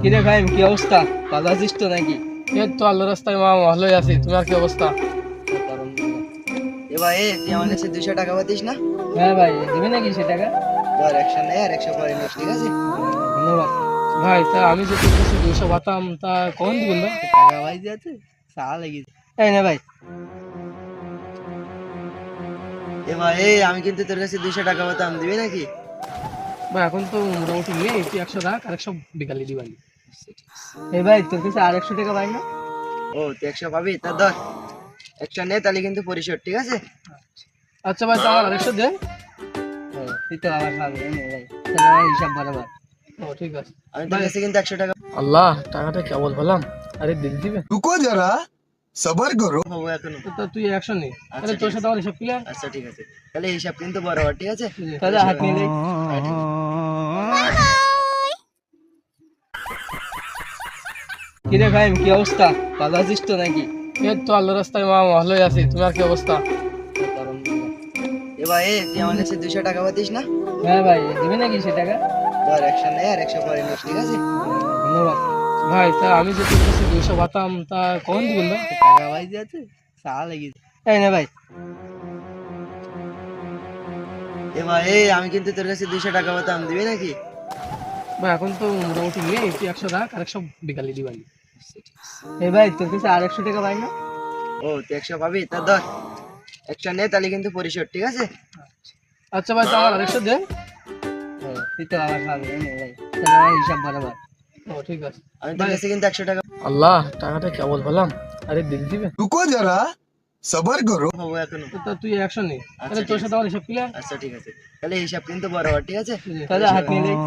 কিরে ভাই কি অবস্থা? ভালো আছিস তো নাকি? এই তো আল্লাহ রাস্তায় মা ভালোই আছি। তোমার কি অবস্থা? এ ভাই তুই আমার কাছে 200 টাকা পাতিস না? হ্যাঁ ভাই, দিবি নাকি সে টাকা? ধর 100 নে আর 100 পরে নিস, ঠিক আছে? ধন্যবাদ ভাই তা আমি যে তোর কাছে 200 পাতাম তা কখন দিবেন ভাই? টাকা। ভাই যে আছে চা লেগেছে। এই না ভাই। এ ভাই আমি কিন্তু তোর কাছে 200 টাকা পাতাম, দিবি নাকি? ভাই এখন তো মোটামুটি নেই, তুই 100 রাখ আর 100 বিকালে দিবানি। এই ভাই তোর কাছে আর 100 টাকা পাই না? ও তুই 100 পাবি, তা ধর 100 নে, তাহলে কিন্তু পরিশোধ, ঠিক আছে? আচ্ছা ভাই তা আমার আরেকশো দে। তুই তো আবার খাবি নে ভাই, তাহলে হিসাব বরাবর। ও ঠিক আছে। আমি তোর কাছে কিন্তু 100 টাকা আল্লাহ টাকাটা কেবল পেলাম, আরে দিল দিবে रुको जरा सबर करो। পাবো এখনো। তো তুই 100 নে, আচ্ছা, তাহলে ঠিক তোর আছে। সাথে আমার হিসাব ক্লিয়ার। আচ্ছা ঠিক আছে, তাহলে হিসাব কিন্তু বরাবর, ঠিক আছে? আছে। তাহলে হাত নিয়ে যাই। কিরে ভাই কি অবস্থা? ভালো আছিস তো নাকি? এই তো আল্লাহ রাস্তায় মা ভালোই আছি। তোমার কি অবস্থা? এ ভাই তুই আমার কাছে 200 টাকা পাতিস না? হ্যাঁ ভাই, দিবি নাকি সে টাকা? ধর 100 নে আর 100 পরে নিস, ঠিক আছে? ধন্যবাদ ভাই তা আমি যে তোর কাছে 200 পাতাম তা কখন দিবেন ভাই? টাকা। ভাই যে আছে চা লেগেছে। এই না ভাই। এ ভাই আমি কিন্তু তোর কাছে 200 টাকা পাতাম, দিবি নাকি? ভাই এখন তো মোটামুটি নেই, তুই 100 রাখ আর 100 বিকালে দিবানি। এই ভাই তোর কাছে আর 100 টাকা পাই না? ও তুই 100 পাবি, তা ধর 100 নে, তাহলে কিন্তু পরিশোধ, ঠিক আছে? আচ্ছা ভাই তা আমার আরেকশো দে। তুই তো আবার খাবি নে ভাই, তাহলে হিসাব বরাবর। ও ঠিক আছে। আমি তোর কাছে কিন্তু 100 টাকা আল্লাহ টাকাটা কেবল পেলাম, আরে দিল দিবে रुको जरा सबर करो। পাবো এখনো। তো তুই 100 নে, তাহলে ঠিক তোর আছে। সাথে আমার হিসাব ক্লিয়ার। আচ্ছা ঠিক আছে, তাহলে হিসাব কিন্তু বরাবর, ঠিক আছে? তাহলে হাত নিয়ে যাই।